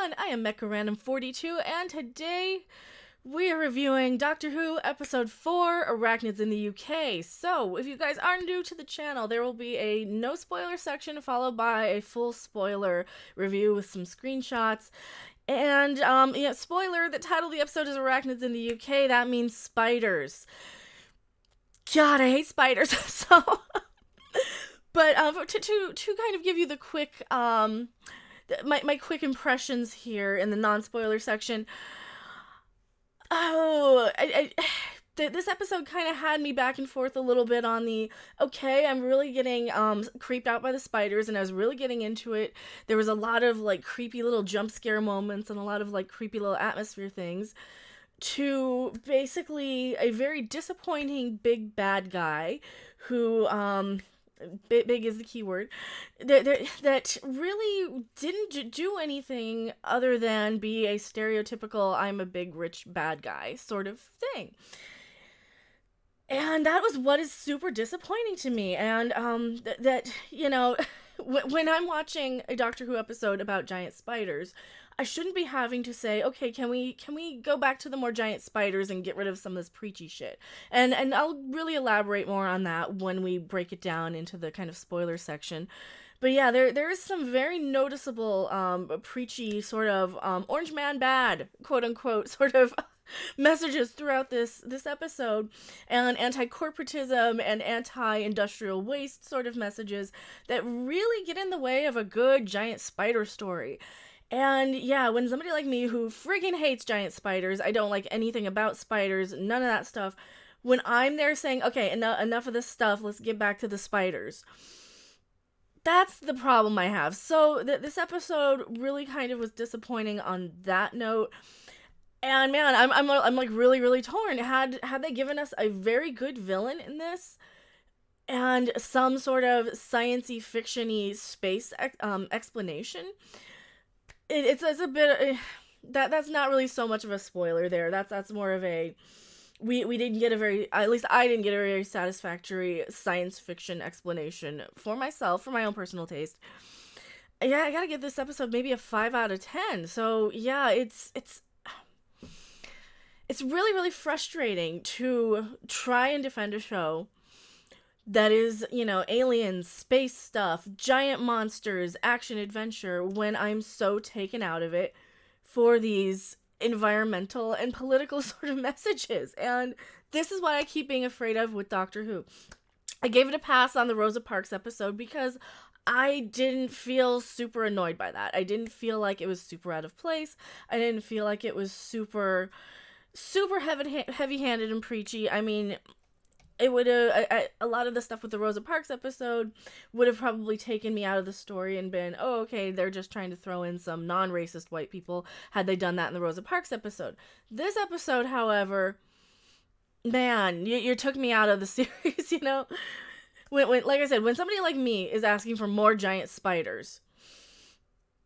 everyone, I am MechaRandom42, and today we are reviewing Doctor Who Episode 4, Arachnids in the UK. So, if you guys are new to the channel, there will be a no-spoiler section followed by a full spoiler review with some screenshots. And, spoiler, the title of the episode is Arachnids in the UK. That means spiders. God, I hate spiders, so... But to kind of give you the quick, my quick impressions here in the non-spoiler section. This episode kind of had me back and forth a little bit on the, okay, I'm really getting creeped out by the spiders, and I was really getting into it. There was a lot of like creepy little jump scare moments and a lot of like creepy little atmosphere things, to basically a very disappointing big bad guy who big is the key word, that really didn't do anything other than be a stereotypical I'm a big rich bad guy sort of thing. And that was what is super disappointing to me. And when I'm watching a Doctor Who episode about giant spiders, I shouldn't be having to say, okay, can we go back to the more giant spiders and get rid of some of this preachy shit? And I'll really elaborate more on that when we break it down into the kind of spoiler section. But yeah, there is some very noticeable preachy sort of orange man bad, quote unquote, sort of messages throughout this episode, and anti-corporatism and anti-industrial waste sort of messages that really get in the way of a good giant spider story. And yeah, when somebody like me who freaking hates giant spiders, I don't like anything about spiders, none of that stuff, when I'm there saying, okay, enough of this stuff, let's get back to the spiders, that's the problem I have. So this episode really kind of was disappointing on that note. And man, I'm like really, really torn. Had they given us a very good villain in this, and some sort of science-y, fiction-y space explanation, it's a bit that's not really so much of a spoiler there. That's more of a we didn't get a very, at least I didn't get a very satisfactory science fiction explanation for myself, for my own personal taste. Yeah, I gotta give this episode maybe a 5 out of 10. So yeah, it's really, really frustrating to try and defend a show that is, aliens, space stuff, giant monsters, action adventure, when I'm so taken out of it for these environmental and political sort of messages. And this is what I keep being afraid of with Doctor Who. I gave it a pass on the Rosa Parks episode because I didn't feel super annoyed by that. I didn't feel like it was super out of place. I didn't feel like it was super heavy-handed and preachy. I mean, it would have, a lot of the stuff with the Rosa Parks episode would have probably taken me out of the story and been, oh, okay, they're just trying to throw in some non-racist white people, had they done that in the Rosa Parks episode. This episode, however, man, you took me out of the series, When, like I said, when somebody like me is asking for more giant spiders,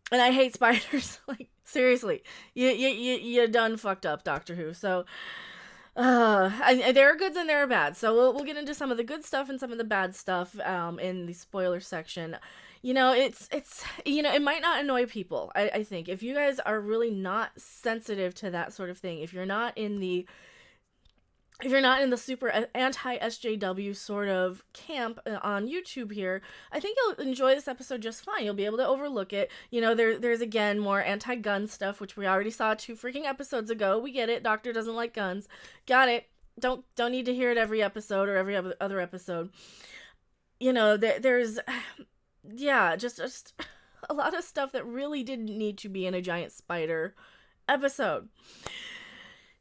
and I hate spiders, like, seriously, you done fucked up, Doctor Who. So, there are goods and there are bads. So we'll get into some of the good stuff and some of the bad stuff in the spoiler section. It might not annoy people. I think if you guys are really not sensitive to that sort of thing, if you're not in the super anti-SJW sort of camp on YouTube here, I think you'll enjoy this episode just fine. You'll be able to overlook it. There's again more anti-gun stuff, which we already saw 2 freaking episodes ago. We get it. Doctor doesn't like guns. Got it. Don't need to hear it every episode or every other episode. There's just a lot of stuff that really didn't need to be in a giant spider episode.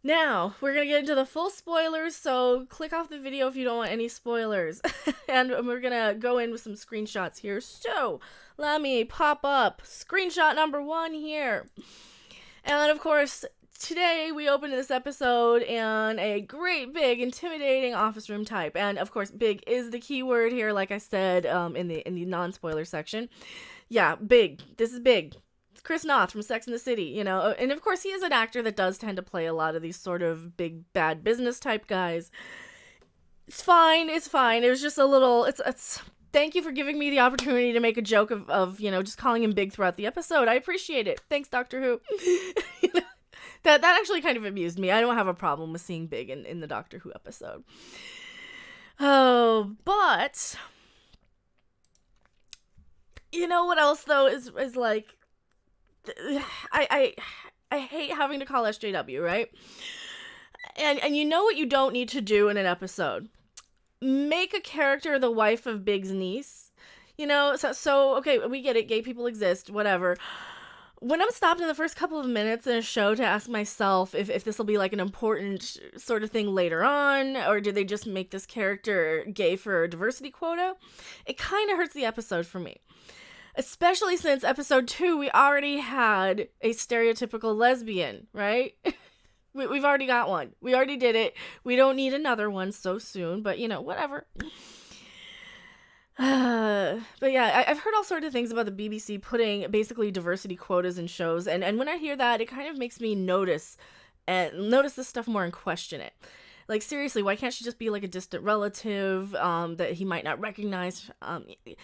Now, we're going to get into the full spoilers, so click off the video if you don't want any spoilers. And we're going to go in with some screenshots here. So, let me pop up screenshot number 1 here. And of course, today we open this episode in a great, big, intimidating office room type. And of course, big is the key word here, like I said in the non-spoiler section. Yeah, big. This is big. Chris Noth from Sex and the City, and of course he is an actor that does tend to play a lot of these sort of big bad business type guys. It's fine. It was just a little, it's thank you for giving me the opportunity to make a joke of just calling him big throughout the episode. I appreciate it. Thanks, Doctor Who. That actually kind of amused me. I don't have a problem with seeing Big in the Doctor Who episode. Oh, but you know what else though is like, I hate having to call SJW, right? And you know what you don't need to do in an episode? Make a character the wife of Big's niece. So okay, we get it, gay people exist, whatever. When I'm stopped in the first couple of minutes in a show to ask myself if this will be like an important sort of thing later on, or did they just make this character gay for a diversity quota, it kind of hurts the episode for me. Especially since episode 2, we already had a stereotypical lesbian, right? We've already got one. We already did it. We don't need another one so soon, but whatever. But yeah, I've heard all sorts of things about the BBC putting basically diversity quotas in shows, and when I hear that, it kind of makes me notice this stuff more and question it. Like, seriously, why can't she just be like a distant relative that he might not recognize?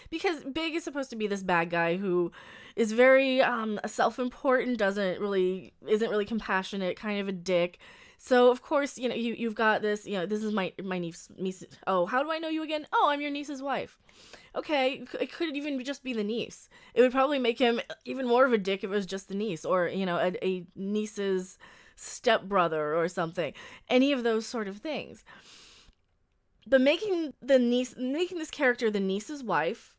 Because Big is supposed to be this bad guy who is very self-important, isn't really compassionate, kind of a dick. So of course, you've got this. This is my niece. Oh, how do I know you again? Oh, I'm your niece's wife. Okay, it could even just be the niece. It would probably make him even more of a dick if it was just the niece, or a niece's stepbrother or something. Any of those sort of things. But making this character the niece's wife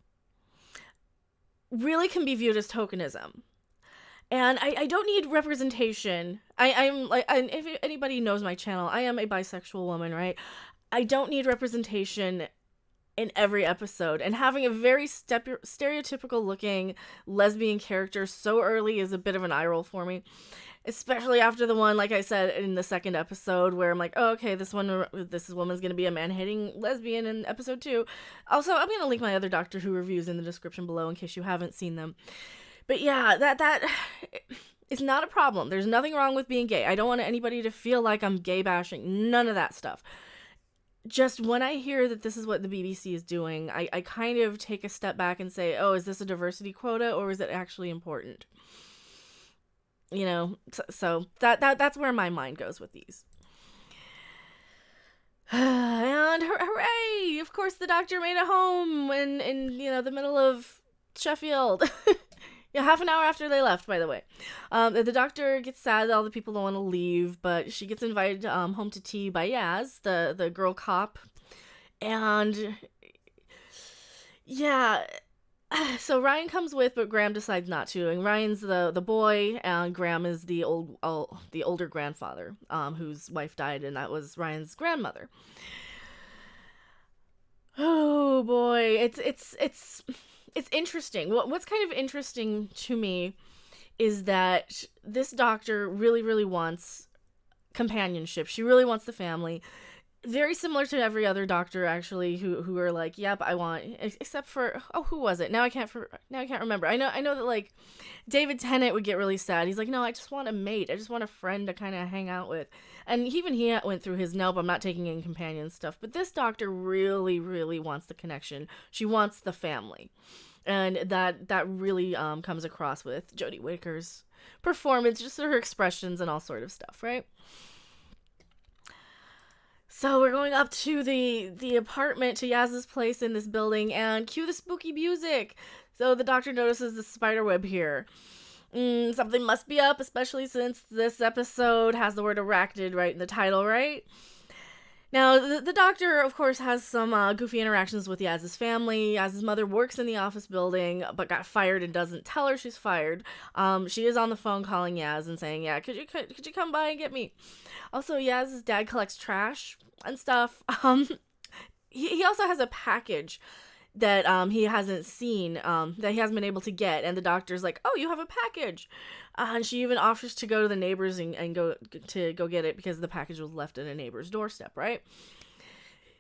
really can be viewed as tokenism. And I don't need representation. I'm like, and if anybody knows my channel, I am a bisexual woman, right? I don't need representation in every episode. And having a very stereotypical looking lesbian character so early is a bit of an eye roll for me. Especially after the one, like I said, in the second episode, where I'm like, oh, okay, this woman's going to be a man-hating lesbian in episode 2. Also, I'm going to link my other Doctor Who reviews in the description below in case you haven't seen them. But yeah, that is not a problem. There's nothing wrong with being gay. I don't want anybody to feel like I'm gay bashing. None of that stuff. Just when I hear that this is what the BBC is doing, I kind of take a step back and say, oh, is this a diversity quota or is it actually important? So that's where my mind goes with these. And hooray! Of course, the Doctor made it home in the middle of Sheffield. Yeah, half an hour after they left, by the way. The Doctor gets sad that all the people don't want to leave, but she gets invited home to tea by Yaz, the girl cop. And yeah, so Ryan comes with, but Graham decides not to. And Ryan's the boy, and Graham is the older grandfather, whose wife died, and that was Ryan's grandmother. Oh boy, it's interesting. What's kind of interesting to me is that this Doctor really, really wants companionship. She really wants the family. Very similar to every other Doctor, actually, who are like, yep, I want, except for, who was it? Now I can't remember. I know that, like, David Tennant would get really sad. He's like, no, I just want a mate. I just want a friend to kind of hang out with. And even he went through his, nope, I'm not taking in companion stuff. But this Doctor really, really wants the connection. She wants the family. And that really comes across with Jodie Whittaker's performance, just her expressions and all sort of stuff, right? So we're going up to the apartment, to Yaz's place in this building, and cue the spooky music. So the Doctor notices the spiderweb here. Something must be up, especially since this episode has the word arachnid right in the title, right? Now, the Doctor, of course, has some goofy interactions with Yaz's family. Yaz's mother works in the office building, but got fired and doesn't tell her she's fired. She is on the phone calling Yaz and saying, yeah, could you come by and get me? Also, Yaz's dad collects trash and stuff. He also has a package that he hasn't seen, that he hasn't been able to get, and the Doctor's like, oh, you have a package. And she even offers to go to the neighbors and go get it because the package was left at a neighbor's doorstep, right?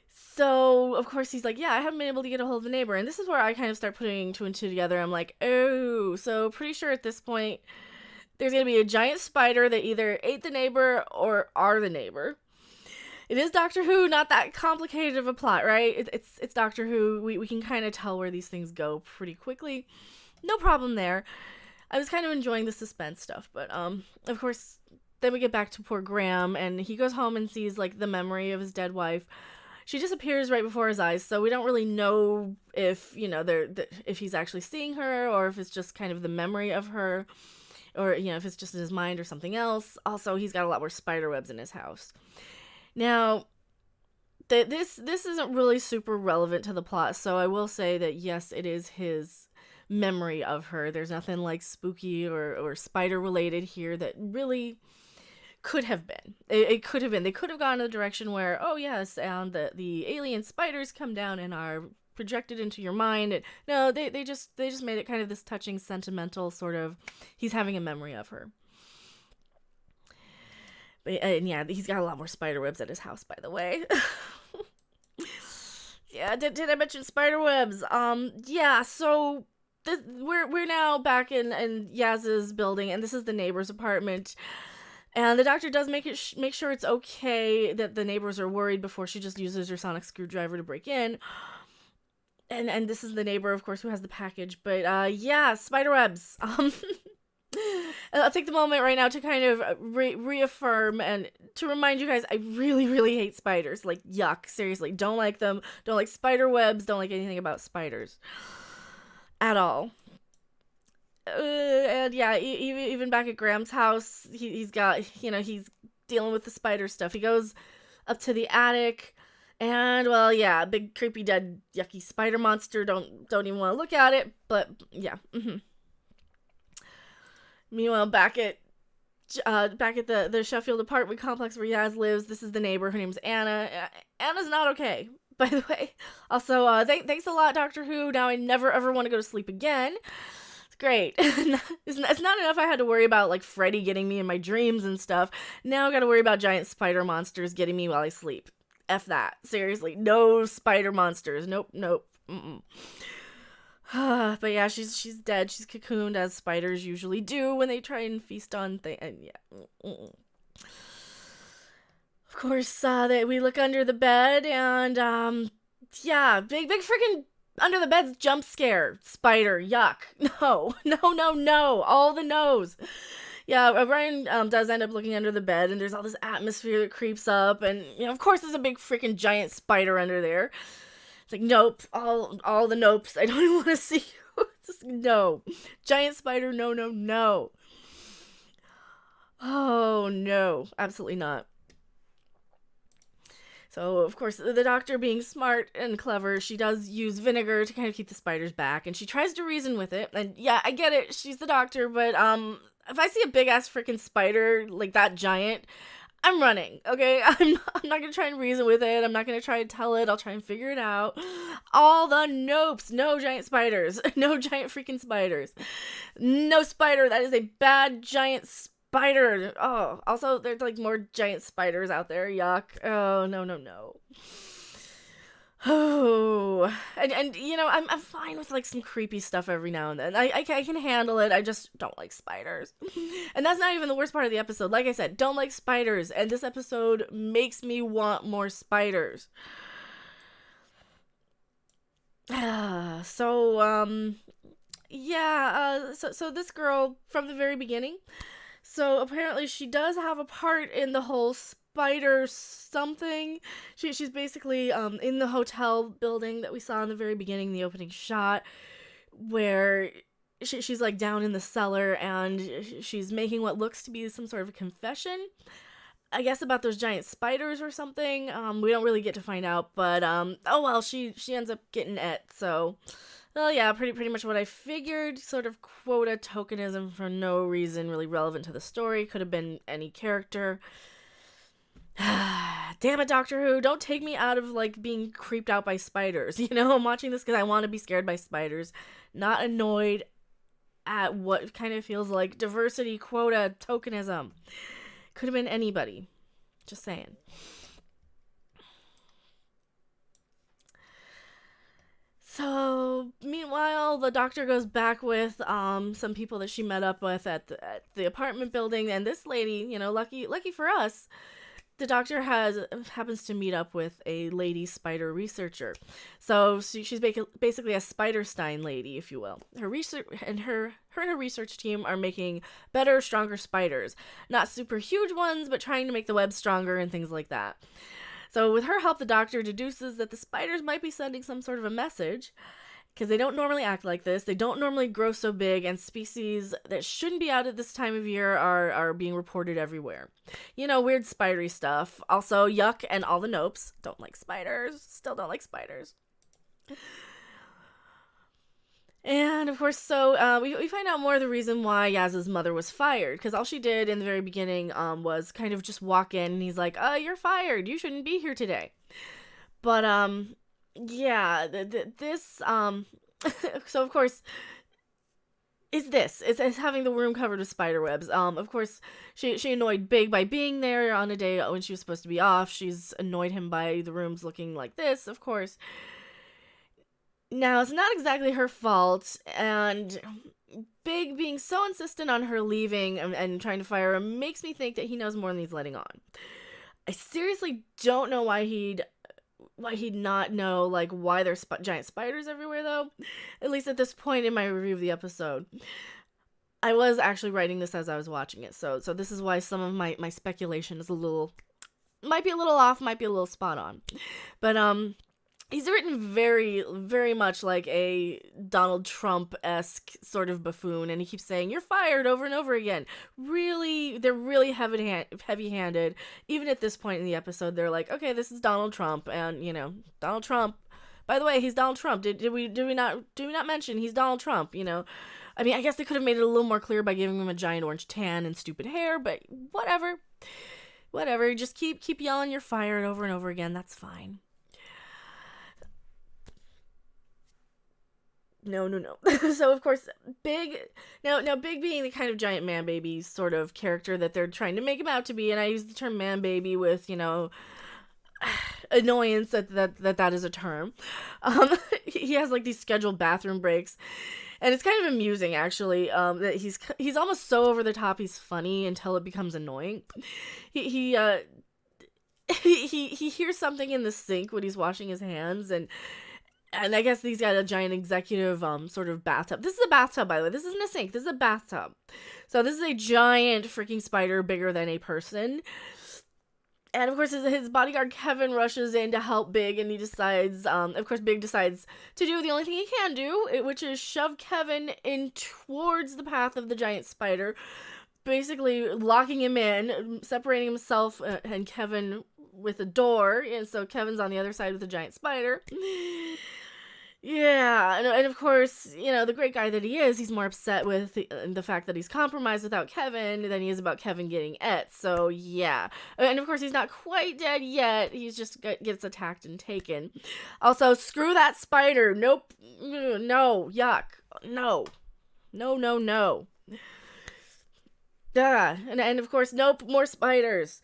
So, of course, he's like, yeah, I haven't been able to get a hold of the neighbor. And this is where I kind of start putting 2 and 2 together. I'm like, oh, so pretty sure at this point there's going to be a giant spider that either ate the neighbor or are the neighbor. It is Doctor Who, not that complicated of a plot, right? It's Doctor Who. We can kind of tell where these things go pretty quickly. No problem there. I was kind of enjoying the suspense stuff, but of course, then we get back to poor Graham, and he goes home and sees like the memory of his dead wife. She disappears right before his eyes, so we don't really know if, you know, if he's actually seeing her, or if it's just kind of the memory of her, or, you know, if it's just in his mind or something else. Also, he's got a lot more spiderwebs in his house. Now, this isn't really super relevant to the plot, so I will say that yes, it is his memory of her. There's nothing like spooky or spider related here that really could have been. It could have been. They could have gone in the direction where, oh yes, and the alien spiders come down and are projected into your mind. And no, they just made it kind of this touching, sentimental sort of, he's having a memory of her. But, and yeah, he's got a lot more spider webs at his house, by the way. Yeah, did I mention spider webs? Yeah, so we're now back in Yaz's building, and this is the neighbor's apartment. And the doctor does make sure it's okay that the neighbors are worried before she just uses her sonic screwdriver to break in. And this is the neighbor, of course, who has the package. But yeah, spiderwebs. I'll take the moment right now to kind of reaffirm and to remind you guys, I really, really hate spiders. Like, yuck, seriously, don't like them. Don't like spider webs. Don't like anything about spiders at all. And yeah, even back at Graham's house, he's got, you know, he's dealing with the spider stuff. He goes up to the attic, and well, yeah, big creepy dead yucky spider monster. Don't even want to look at it. But yeah. Meanwhile, back at the Sheffield apartment complex where Yaz lives, this is the neighbor. Her name's Anna. Anna's not okay, by the way. Also, thanks a lot, Doctor Who. Now I never ever want to go to sleep again. Great. It's not enough I had to worry about, like, Freddy getting me in my dreams and stuff. Now I gotta worry about giant spider monsters getting me while I sleep. F that. Seriously. No spider monsters. Nope. Mm-mm. But yeah, she's dead. She's cocooned, as spiders usually do when they try and feast on things. And yeah. Mm-mm. Of course, we look under the bed, and, yeah, big freaking under the bed's jump scare. Spider. Yuck. No. All the no's. Yeah, Ryan does end up looking under the bed, and there's all this atmosphere that creeps up, and, you know, of course there's a big freaking giant spider under there. It's like, nope. All the nopes. I don't even want to see you. Just no. Giant spider. No. Oh, no. Absolutely not. So, of course, the doctor, being smart and clever, she does use vinegar to kind of keep the spiders back, and she tries to reason with it. And yeah, I get it, she's the doctor, but if I see a big-ass freaking spider, like that giant, I'm running, okay? I'm not gonna try and reason with it. I'm not gonna try and tell it. I'll try and figure it out. All the nopes. No giant spiders. No giant freaking spiders. No spider. That is a bad giant spider. Oh, also, there's like more giant spiders out there. Yuck. Oh, no. Oh, and you know, I'm fine with like some creepy stuff every now and then. I can handle it. I just don't like spiders. And that's not even the worst part of the episode. Like I said, don't like spiders. And this episode makes me want more spiders. So this girl from the very beginning, so apparently she does have a part in the whole spider something. She's basically in the hotel building that we saw in the very beginning, the opening shot, where she's like down in the cellar, and she's making what looks to be some sort of a confession, I guess, about those giant spiders or something. We don't really get to find out, but oh well, she ends up getting it. So, well, yeah, pretty much what I figured. Sort of quota tokenism for no reason really relevant to the story. Could have been any character. Damn it, Doctor Who, don't take me out of like being creeped out by spiders. You know, I'm watching this because I want to be scared by spiders, not annoyed at what kind of feels like diversity quota tokenism. Could have been anybody. Just saying. So, meanwhile, the doctor goes back with some people that she met up with at the apartment building, and this lady, you know, lucky for us, the doctor happens to meet up with a lady spider researcher. So she's basically a Spiderstein lady, if you will. Her research and her and her research team are making better, stronger spiders. Not super huge ones, but trying to make the web stronger and things like that. So with her help, the doctor deduces that the spiders might be sending some sort of a message, because they don't normally act like this. They don't normally grow so big, and species that shouldn't be out at this time of year are being reported everywhere. You know, weird spidery stuff. Also, Yuck and all the Nopes don't like spiders. Still don't like spiders. And of course, so we find out more of the reason why Yaz's mother was fired, because all she did in the very beginning was kind of just walk in, and he's like, you're fired. You shouldn't be here today. But yeah, this so of course it's having the room covered with spider webs. Of course she annoyed Big by being there on a day when she was supposed to be off. She's annoyed him by the rooms looking like this, of course. Now, it's not exactly her fault, and Big being so insistent on her leaving and trying to fire her makes me think that he knows more than he's letting on. I seriously don't know why he'd not know, like, why there's giant spiders everywhere, though. At least at this point in my review of the episode. I was actually writing this as I was watching it, so this is why some of my speculation is might be a little off, might be a little spot on. But, he's written very, very much like a Donald Trump-esque sort of buffoon, and he keeps saying, you're fired over and over again. Really, they're really heavy-handed. Even at this point in the episode, they're like, okay, this is Donald Trump, and, you know, Donald Trump, by the way, he's Donald Trump. Did we not mention he's Donald Trump, you know? I mean, I guess they could have made it a little more clear by giving him a giant orange tan and stupid hair, but whatever. Whatever, just keep yelling you're fired over and over again, that's fine. No. So, of course, Big... Now, Big being the kind of giant man-baby sort of character that they're trying to make him out to be, and I use the term man-baby with, you know, annoyance that is a term. He has, like, these scheduled bathroom breaks, and it's kind of amusing, actually, that he's almost so over the top he's funny until it becomes annoying. He hears something in the sink when he's washing his hands, and I guess he's got a giant executive sort of bathtub. This is a bathtub, by the way. This isn't a sink. This is a bathtub. So this is a giant freaking spider bigger than a person. And of course his bodyguard Kevin rushes in to help Big, and he decides, of course Big decides to do the only thing he can do, which is shove Kevin in towards the path of the giant spider, basically locking him in, separating himself and Kevin with a door, and so Kevin's on the other side with the giant spider. Yeah, and of course, you know, the great guy that he is, he's more upset with the fact that he's compromised without Kevin than he is about Kevin getting et. So, yeah. And of course, he's not quite dead yet. He's just gets attacked and taken. Also, screw that spider. Nope. No. Yuck. No. No. And of course, nope. More spiders.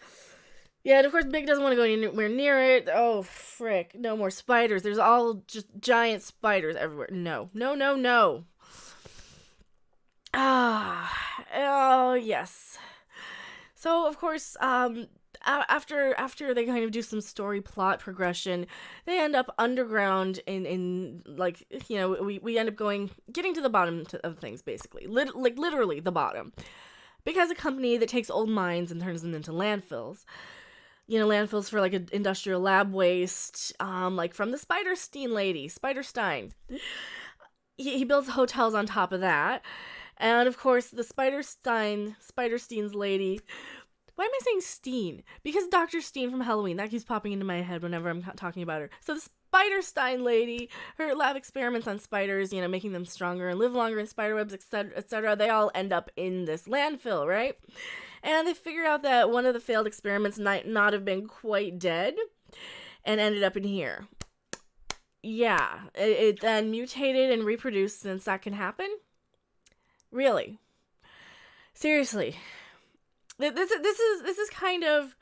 Yeah, and of course, Big doesn't want to go anywhere near it. Oh, frick. No more spiders. There's all just giant spiders everywhere. No. Oh, yes. So, of course, after they kind of do some story plot progression, they end up underground in like, you know, we end up getting to the bottom of things, basically. Literally the bottom. Big has a company that takes old mines and turns them into landfills. You know, landfills for, like, industrial lab waste, like from the Spiderstein. He builds hotels on top of that. And, of course, the Spiderstein's lady... Why am I saying Steen? Because Dr. Steen from Halloween. That keeps popping into my head whenever I'm talking about her. So the Spiderstein lady, her lab experiments on spiders, you know, making them stronger and live longer in spiderwebs, etc., they all end up in this landfill, right? And they figured out that one of the failed experiments might not have been quite dead and ended up in here. Yeah, it then mutated and reproduced, since that can happen? Really? Seriously. This is kind of...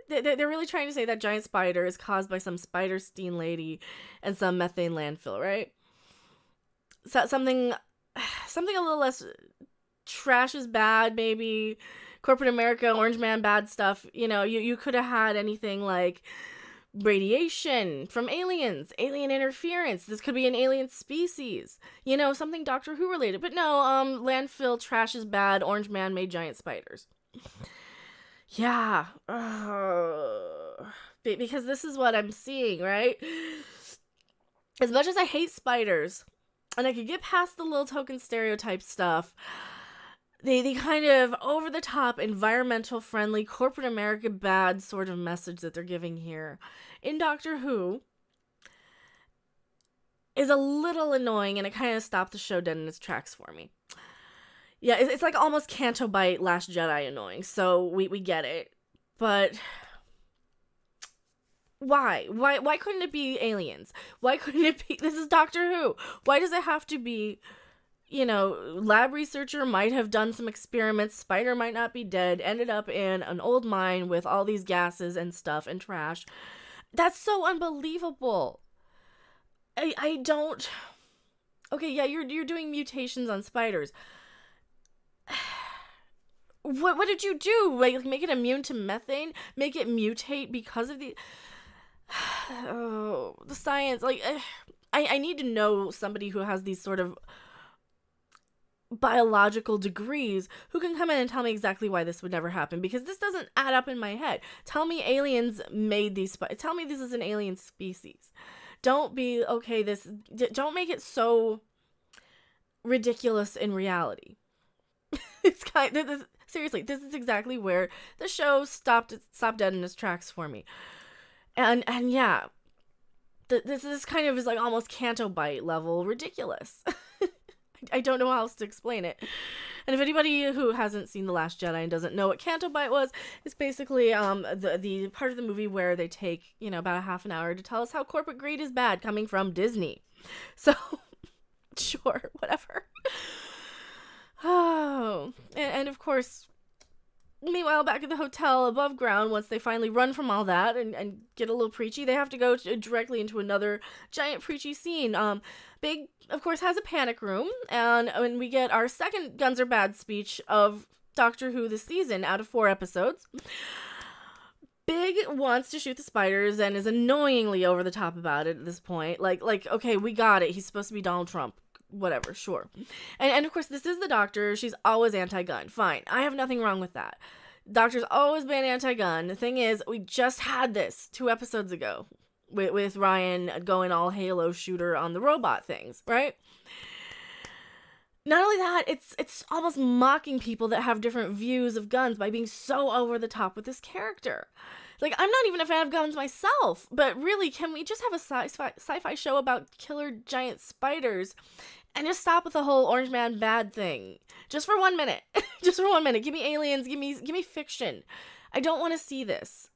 They're really trying to say that giant spider is caused by some Spiderstein lady and some methane landfill, right? So, something a little less trash is bad, maybe. corporate America, Orange Man, bad stuff. You could have had anything like radiation from aliens, alien interference. This could be an alien species, something Doctor Who related. But no, landfill trash is bad. Orange Man made giant spiders. Yeah. Because this is what I'm seeing, right? As much as I hate spiders, and I could get past the little token stereotype stuff, the kind of over-the-top, environmental-friendly, corporate America bad sort of message that they're giving here in Doctor Who is a little annoying, and it kind of stopped the show dead in its tracks for me. Yeah, it's like almost Canto Bite, Last Jedi annoying, so we get it. But why? Why couldn't it be aliens? Why couldn't it be... This is Doctor Who. Why does it have to be... lab researcher might have done some experiments, spider might not be dead, ended up in an old mine with all these gases and stuff and trash. That's so unbelievable. I don't... Okay, yeah, you're doing mutations on spiders. What did you do? Like make it immune to methane? Make it mutate because of the... Oh, the science. Like, I need to know somebody who has these sort of biological degrees who can come in and tell me exactly why this would never happen, because this doesn't add up in my head. Tell me aliens made these tell me this is an alien species. Don't be don't make it so ridiculous in reality. It's seriously, this is exactly where the show stopped dead in its tracks for me. And yeah, this kind of is like almost Canto Bite level ridiculous. I don't know how else to explain it. And if anybody who hasn't seen The Last Jedi and doesn't know what Canto Bite was, it's basically the part of the movie where they take, about a half an hour to tell us how corporate greed is bad coming from Disney. So, sure, whatever. Oh, and of course, meanwhile, back at the hotel above ground, once they finally run from all that and get a little preachy, they have to go directly into another giant preachy scene. Big, of course, has a panic room, and when we get our second Guns Are Bad speech of Doctor Who this season out of 4 episodes, Big wants to shoot the spiders and is annoyingly over the top about it at this point. Like, okay, we got it. He's supposed to be Donald Trump. Whatever, sure. And of course, this is the Doctor. She's always anti-gun. Fine. I have nothing wrong with that. Doctor's always been anti-gun. The thing is, we just had this 2 episodes ago with Ryan going all Halo shooter on the robot things, right? Not only that, it's almost mocking people that have different views of guns by being so over the top with this character. Like, I'm not even a fan of guns myself, but really, can we just have a sci-fi show about killer giant spiders and just stop with the whole Orange Man bad thing? Just for 1 minute. Just for 1 minute. Give me aliens. Give me fiction. I don't want to see this.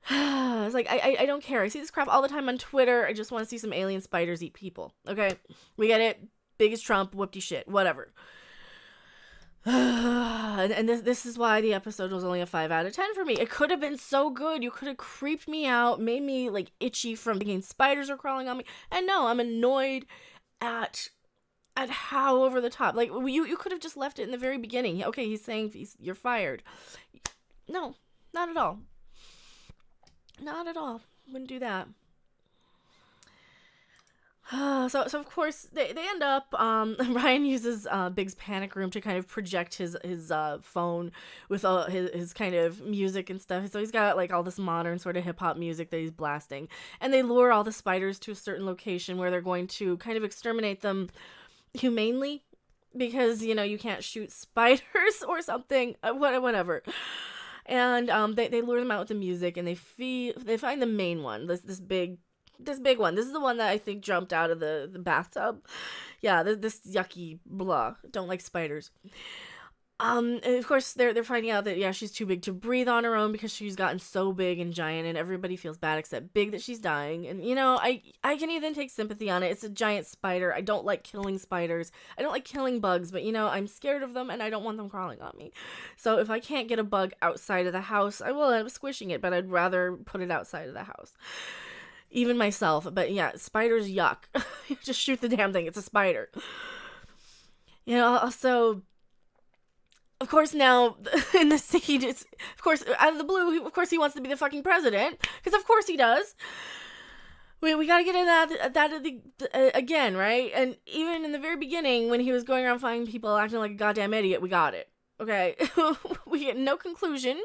It's like, I don't care. I see this crap all the time on Twitter. I just want to see some alien spiders eat people. Okay? We get it. Big as Trump. Whoopty shit. Whatever. And this is why the episode was only a 5 out of 10 for me. It could have been so good. You could have creeped me out, made me like itchy from thinking spiders are crawling on me. And no, I'm annoyed at how over the top. Like, you could have just left it in the very beginning. Okay, he's saying you're fired. No, not at all. Not at all. Wouldn't do that. So of course they end up Ryan uses Big's panic room to kind of project his phone with all his kind of music and stuff. So he's got like all this modern sort of hip hop music that he's blasting, and they lure all the spiders to a certain location where they're going to kind of exterminate them humanely, because you can't shoot spiders or something, whatever. And they lure them out with the music, and they find the main one, this big one. This is the one that I think jumped out of the bathtub. Yeah, this yucky blah. Don't like spiders. And of course they're finding out that she's too big to breathe on her own because she's gotten so big and giant, and everybody feels bad except Big that she's dying. And I can even take sympathy on it. It's a giant spider. I don't like killing spiders. I don't like killing bugs, but I'm scared of them and I don't want them crawling on me. So if I can't get a bug outside of the house, I will end up squishing it, but I'd rather put it outside of the house. Even myself. But yeah, spiders, yuck. Just shoot the damn thing. It's a spider. Also, Of course, now in the scene, it's, of course, out of the blue, of course he wants to be the fucking president, because of course he does. We gotta get into that again, right? And even in the very beginning, when he was going around finding people acting like a goddamn idiot, we got it. Okay, we get no conclusion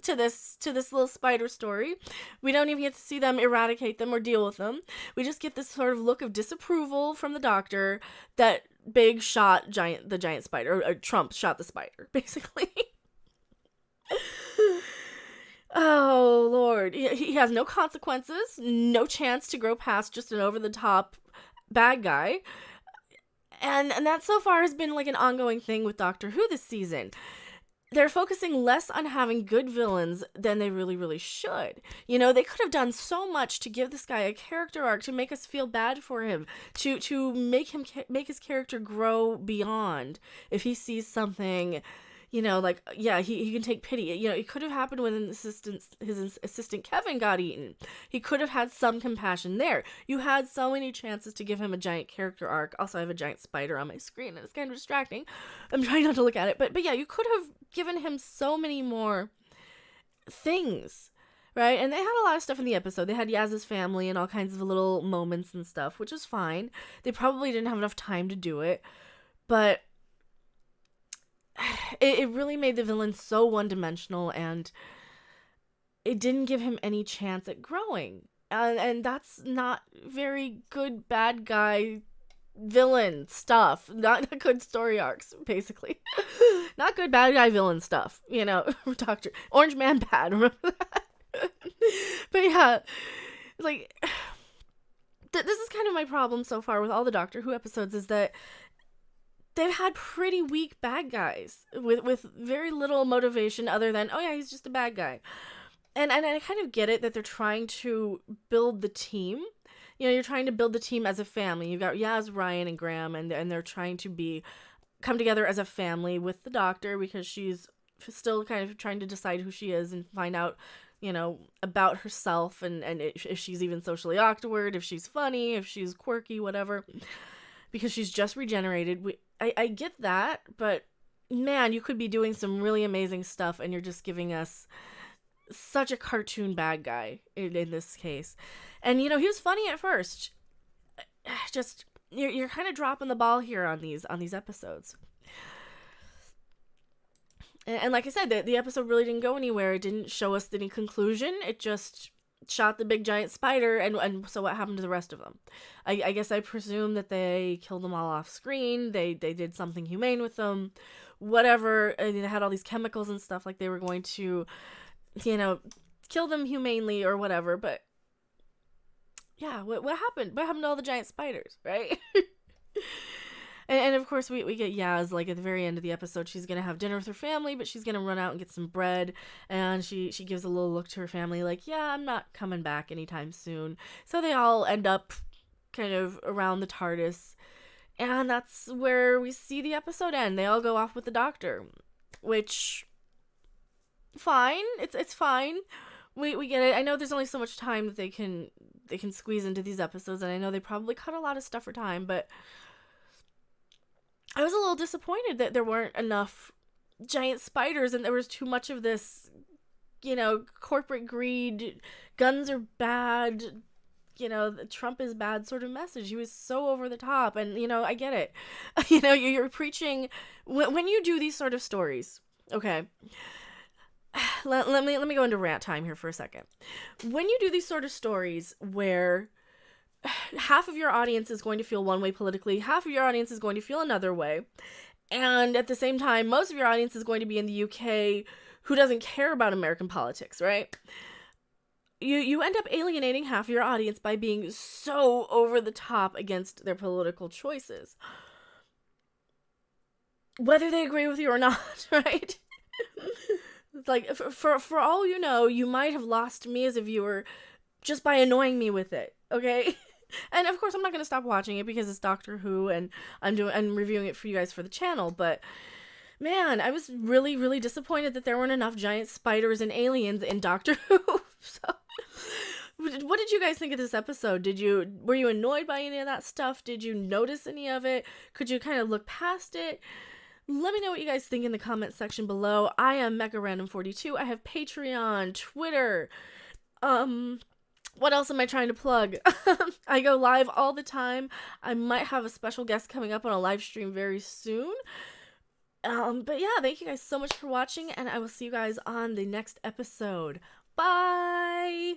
to this little spider story. We don't even get to see them eradicate them or deal with them. We just get this sort of look of disapproval from the doctor that Big shot the giant spider, or Trump shot the spider, basically. Oh, Lord. He has no consequences, no chance to grow past just an over-the-top bad guy. And that so far has been like an ongoing thing with Doctor Who this season. They're focusing less on having good villains than they really, really should. You know, they could have done so much to give this guy a character arc, to make us feel bad for him, to make his character grow beyond if he sees something, you know, like, yeah, he can take pity. You know, it could have happened when his assistant Kevin got eaten. He could have had some compassion there. You had so many chances to give him a giant character arc. Also, I have a giant spider on my screen, and it's kind of distracting. I'm trying not to look at it. But yeah, you could have given him so many more things, right? And they had a lot of stuff in the episode. They had Yaz's family and all kinds of little moments and stuff, which is fine. They probably didn't have enough time to do it. But it really made the villain so one-dimensional, and it didn't give him any chance at growing. And that's not very good bad guy villain stuff. Not good story arcs, basically. Not good bad guy villain stuff. You know, Dr. Orange Man bad, remember that? But yeah, like, this is kind of my problem so far with all the Doctor Who episodes, is that they've had pretty weak bad guys with very little motivation other than, oh yeah, he's just a bad guy. And I kind of get it that they're trying to build the team. You know, you're trying to build the team as a family. You've got Yaz, Ryan, and Graham, and they're trying to come together as a family with the Doctor, because she's still kind of trying to decide who she is and find out, you know, about herself, and if she's even socially awkward, if she's funny, if she's quirky, whatever. Because she's just regenerated. I get that, but man, you could be doing some really amazing stuff, and you're just giving us such a cartoon bad guy in this case. And, you know, he was funny at first. Just, you're kind of dropping the ball here on these episodes. And like I said, the episode really didn't go anywhere. It didn't show us any conclusion. It just shot the big giant spider, and so what happened to the rest of them? I guess I presume that they killed them all off screen. They did something humane with them, whatever. I mean, they had all these chemicals and stuff, like they were going to, you know, kill them humanely or whatever. But yeah, what happened? What happened to all the giant spiders, right? And of course, we get Yaz, like, at the very end of the episode, she's going to have dinner with her family, but she's going to run out and get some bread, and she gives a little look to her family, like, yeah, I'm not coming back anytime soon. So they all end up kind of around the TARDIS, and that's where we see the episode end. They all go off with the Doctor, which, fine, it's fine. We get it. I know there's only so much time that they can squeeze into these episodes, and I know they probably cut a lot of stuff for time, but I was a little disappointed that there weren't enough giant spiders, and there was too much of this, you know, corporate greed, guns are bad, you know, Trump is bad sort of message. He was so over the top, and, you know, I get it. You know, you're preaching, when you do these sort of stories, okay, let me go into rant time here for a second. When you do these sort of stories where half of your audience is going to feel one way politically, half of your audience is going to feel another way, and at the same time, most of your audience is going to be in the UK who doesn't care about American politics, right? You end up alienating half of your audience by being so over the top against their political choices, whether they agree with you or not, right? Like, for all you know, you might have lost me as a viewer just by annoying me with it, okay? And of course, I'm not going to stop watching it because it's Doctor Who, and I'm reviewing it for you guys for the channel, but man, I was really, really disappointed that there weren't enough giant spiders and aliens in Doctor Who. So, what did you guys think of this episode? Were you annoyed by any of that stuff? Did you notice any of it? Could you kind of look past it? Let me know what you guys think in the comment section below. I am MechaRandom42. I have Patreon, Twitter. What else am I trying to plug? I go live all the time. I might have a special guest coming up on a live stream very soon. But yeah, thank you guys so much for watching, and I will see you guys on the next episode. Bye!